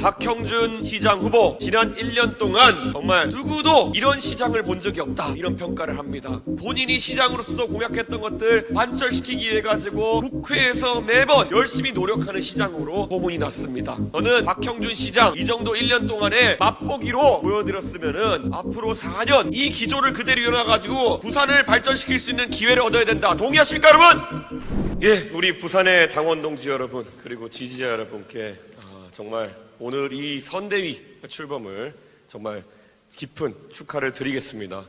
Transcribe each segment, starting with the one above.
박형준 시장 후보 지난 1년 동안 정말 누구도 이런 시장을 본 적이 없다, 이런 평가를 합니다. 본인이 시장으로서 공약했던 것들 관철시키기 위해 가지고 국회에서 매번 열심히 노력하는 시장으로 소문이 났습니다. 저는 박형준 시장 이 정도 1년 동안에 맛보기로 보여드렸으면은 앞으로 4년 이 기조를 그대로 이어나가지고 부산을 발전시킬 수 있는 기회를 얻어야 된다. 동의하십니까 여러분? 예, 우리 부산의 당원 동지 여러분, 그리고 지지자 여러분께 정말 오늘 이 선대위 출범을 정말 깊은 축하를 드리겠습니다.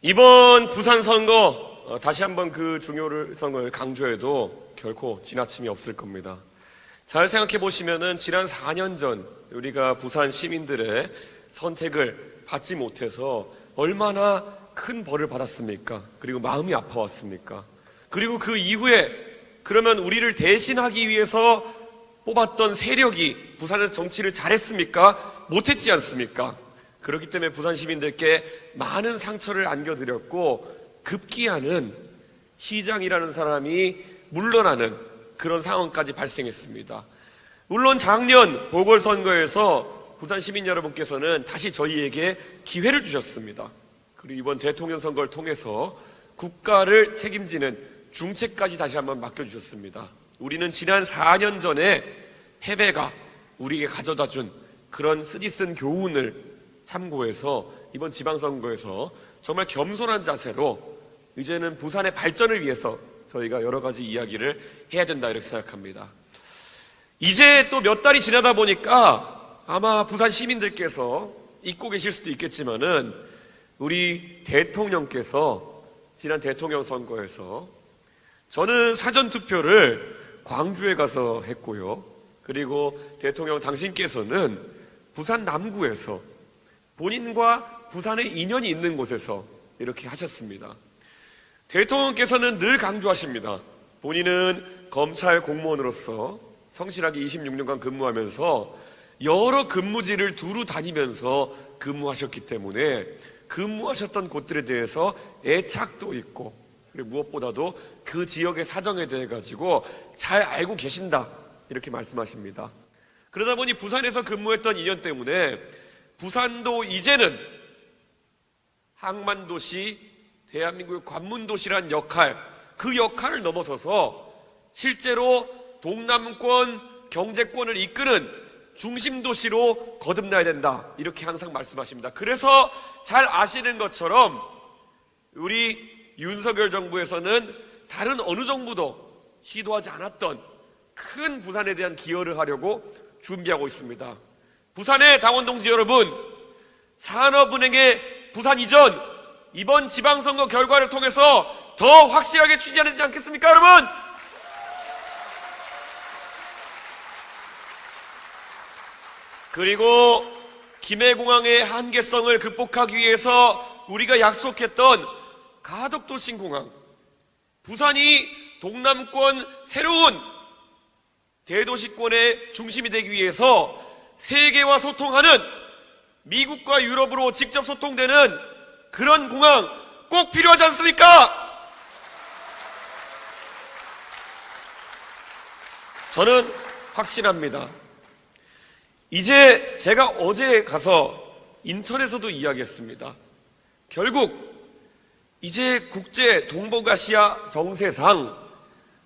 이번 부산 선거 다시 한번 그 중요를 선거를 강조해도 결코 지나침이 없을 겁니다. 잘 생각해 보시면은 지난 4년 전 우리가 부산 시민들의 선택을 받지 못해서 얼마나 큰 벌을 받았습니까? 그리고 마음이 아파왔습니까? 그리고 그 이후에 그러면 우리를 대신하기 위해서 뽑았던 세력이 부산에서 정치를 잘했습니까? 못했지 않습니까? 그렇기 때문에 부산 시민들께 많은 상처를 안겨드렸고 급기야는 시장이라는 사람이 물러나는 그런 상황까지 발생했습니다. 물론 작년 보궐선거에서 부산 시민 여러분께서는 다시 저희에게 기회를 주셨습니다. 그리고 이번 대통령 선거를 통해서 국가를 책임지는 중책까지 다시 한번 맡겨주셨습니다. 우리는 지난 4년 전에 패배가 우리에게 가져다 준 그런 쓰디쓴 교훈을 참고해서 이번 지방선거에서 정말 겸손한 자세로 이제는 부산의 발전을 위해서 저희가 여러 가지 이야기를 해야 된다, 이렇게 생각합니다. 이제 또 몇 달이 지나다 보니까 아마 부산 시민들께서 잊고 계실 수도 있겠지만은 우리 대통령께서 지난 대통령 선거에서 저는 사전투표를 광주에 가서 했고요. 그리고 대통령 당신께서는 부산 남구에서 본인과 부산의 인연이 있는 곳에서 이렇게 하셨습니다. 대통령께서는 늘 강조하십니다. 본인은 검찰 공무원으로서 성실하게 26년간 근무하면서 여러 근무지를 두루 다니면서 근무하셨기 때문에 근무하셨던 곳들에 대해서 애착도 있고, 그리고 무엇보다도 그 지역의 사정에 대해 가지고 잘 알고 계신다, 이렇게 말씀하십니다. 그러다 보니 부산에서 근무했던 인연 때문에 부산도 이제는 항만도시, 대한민국의 관문도시란 역할, 그 역할을 넘어서서 실제로 동남권 경제권을 이끄는 중심도시로 거듭나야 된다, 이렇게 항상 말씀하십니다. 그래서 잘 아시는 것처럼 우리 윤석열 정부에서는 다른 어느 정부도 시도하지 않았던 큰 부산에 대한 기여를 하려고 준비하고 있습니다. 부산의 당원 동지 여러분, 산업은행의 부산 이전 이번 지방선거 결과를 통해서 더 확실하게 추진해야 되지 않겠습니까 여러분? 그리고 김해공항의 한계성을 극복하기 위해서 우리가 약속했던 가덕도 신공항, 부산이 동남권 새로운 대도시권의 중심이 되기 위해서 세계와 소통하는, 미국과 유럽으로 직접 소통되는 그런 공항 꼭 필요하지 않습니까? 저는 확신합니다. 이제 제가 어제 가서 인천에서도 이야기했습니다. 결국 이제 국제 동북아시아 정세상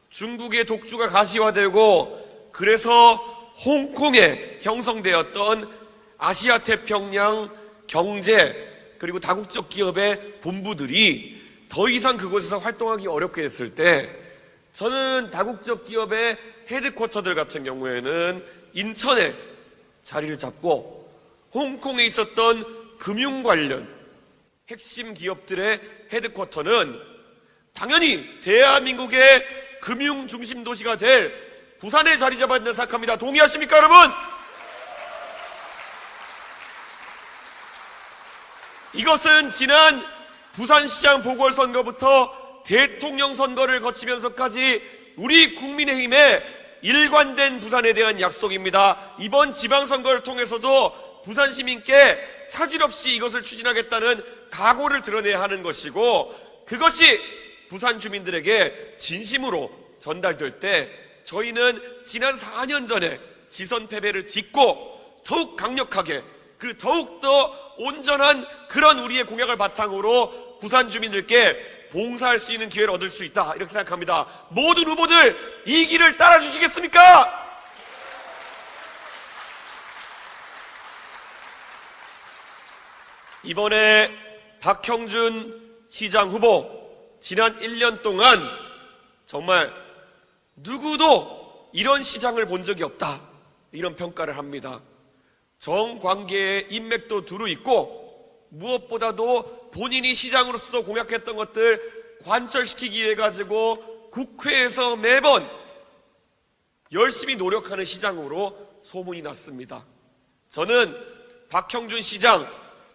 중국의 독주가 가시화되고, 그래서 홍콩에 형성되었던 아시아 태평양 경제 그리고 다국적 기업의 본부들이 더 이상 그곳에서 활동하기 어렵게 됐을 때, 저는 다국적 기업의 헤드쿼터들 같은 경우에는 인천에 자리를 잡고 홍콩에 있었던 금융 관련 핵심 기업들의 헤드쿼터는 당연히 대한민국의 금융 중심 도시가 될 부산에 자리 잡아야 된다고 생각합니다. 동의하십니까 여러분? 이것은 지난 부산시장 보궐선거부터 대통령 선거를 거치면서까지 우리 국민의힘의 일관된 부산에 대한 약속입니다. 이번 지방선거를 통해서도 부산 시민께 차질 없이 이것을 추진하겠다는 각오를 드러내야 하는 것이고, 그것이 부산 주민들에게 진심으로 전달될 때 저희는 지난 4년 전에 지선 패배를 딛고 더욱 강력하게 그리고 더욱더 온전한 그런 우리의 공약을 바탕으로 부산 주민들께 봉사할 수 있는 기회를 얻을 수 있다, 이렇게 생각합니다. 모든 후보들 이 길을 따라주시겠습니까? 이번에 박형준 시장 후보 지난 1년 동안 정말 누구도 이런 시장을 본 적이 없다, 이런 평가를 합니다. 정관계의 인맥도 두루 있고 무엇보다도 본인이 시장으로서 공약했던 것들 관철시키기 위해 가지고 국회에서 매번 열심히 노력하는 시장으로 소문이 났습니다. 저는 박형준 시장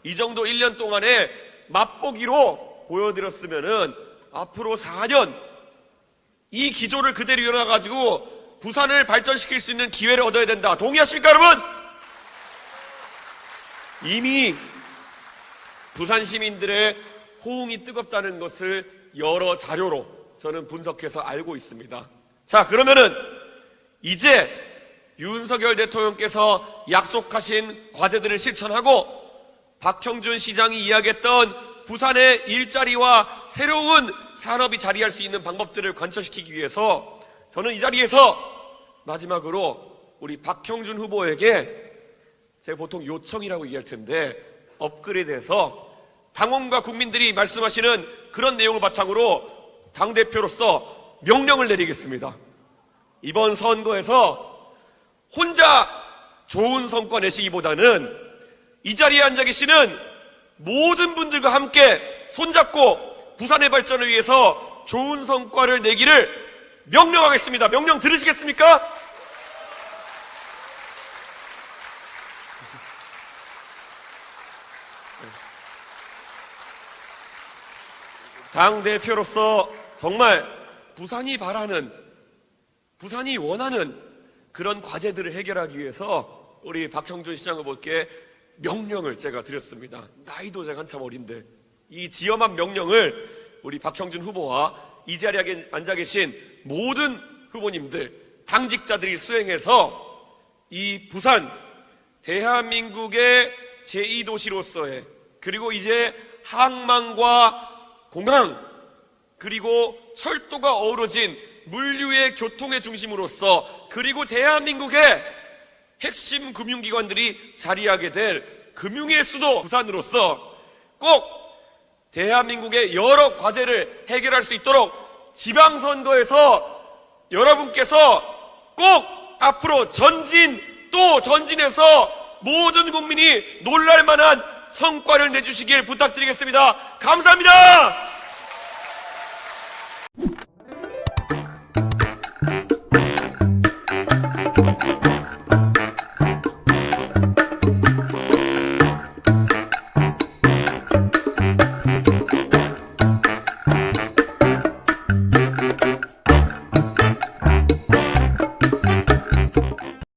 이 정도 1년 동안에 맛보기로 보여드렸으면은 앞으로 4년 이 기조를 그대로 이어나가지고 부산을 발전시킬 수 있는 기회를 얻어야 된다. 동의하십니까, 여러분? 이미 부산 시민들의 호응이 뜨겁다는 것을 여러 자료로 저는 분석해서 알고 있습니다. 자, 그러면은 이제 윤석열 대통령께서 약속하신 과제들을 실천하고 박형준 시장이 이야기했던 부산의 일자리와 새로운 산업이 자리할 수 있는 방법들을 관철시키기 위해서 저는 이 자리에서 마지막으로 우리 박형준 후보에게, 제가 보통 요청이라고 얘기할 텐데 업그레이드해서 당원과 국민들이 말씀하시는 그런 내용을 바탕으로 당대표로서 명령을 내리겠습니다. 이번 선거에서 혼자 좋은 성과 내시기보다는 이 자리에 앉아 계시는 모든 분들과 함께 손잡고 부산의 발전을 위해서 좋은 성과를 내기를 명령하겠습니다. 명령 들으시겠습니까? 당대표로서 정말 부산이 바라는, 부산이 원하는 그런 과제들을 해결하기 위해서 우리 박형준 시장 후보께 명령을 제가 드렸습니다. 나이도 제가 한참 어린데 이 지엄한 명령을 우리 박형준 후보와 이 자리에 앉아 계신 모든 후보님들, 당직자들이 수행해서 이 부산, 대한민국의 제2도시로서의, 그리고 이제 항만과 공항 그리고 철도가 어우러진 물류의 교통의 중심으로서, 그리고 대한민국의 핵심 금융기관들이 자리하게 될 금융의 수도 부산으로서 꼭 대한민국의 여러 과제를 해결할 수 있도록 지방선거에서 여러분께서 꼭 앞으로 전진 또 전진해서 모든 국민이 놀랄만한 성과를 내주시길 부탁드리겠습니다. 감사합니다.